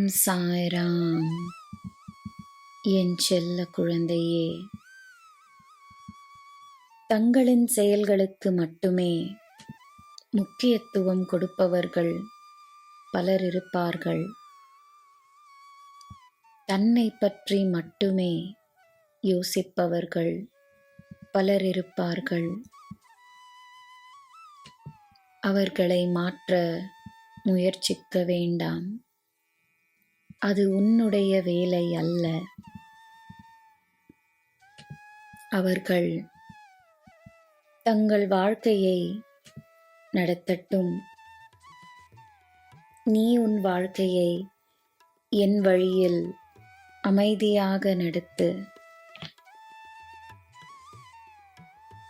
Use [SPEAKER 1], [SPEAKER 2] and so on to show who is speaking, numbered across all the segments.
[SPEAKER 1] ஓம் சாய்ராம். என் செல்ல குழந்தையே, தங்களின் செயல்களுக்கு மட்டுமே முக்கியத்துவம் கொடுப்பவர்கள் பலர் இருப்பார்கள். தன்னை பற்றி மட்டுமே யோசிப்பவர்கள் பலர் இருப்பார்கள். அவர்களை மாற்ற முயற்சிக்க வேண்டாம். அது உன்னுடைய வேலை அல்ல. அவர்கள் தங்கள் வாழ்க்கையை நடத்தட்டும். நீ உன் வாழ்க்கையை என் வழியில் அமைதியாக நடத்து.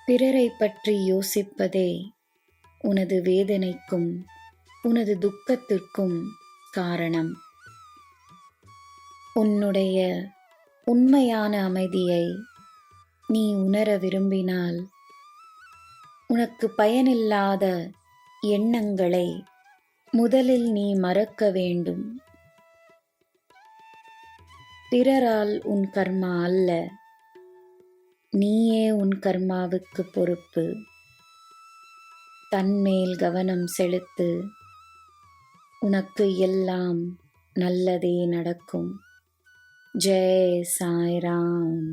[SPEAKER 1] பிறரை பற்றி யோசிப்பதே உனது வேதனைக்கும் உனது துக்கத்திற்கும் காரணம். உன்னுடைய உண்மையான அமைதியை நீ உணர விரும்பினால் உனக்கு பயனில்லாத எண்ணங்களை முதலில் நீ மறக்க வேண்டும். பிறரால் உன் கர்மா அல்ல, நீயே உன் கர்மாவுக்கு பொறுப்பு. தன்மேல் கவனம் செலுத்து. உனக்கு எல்லாம் நல்லதே நடக்கும். ஜெய் சாய்ராம்.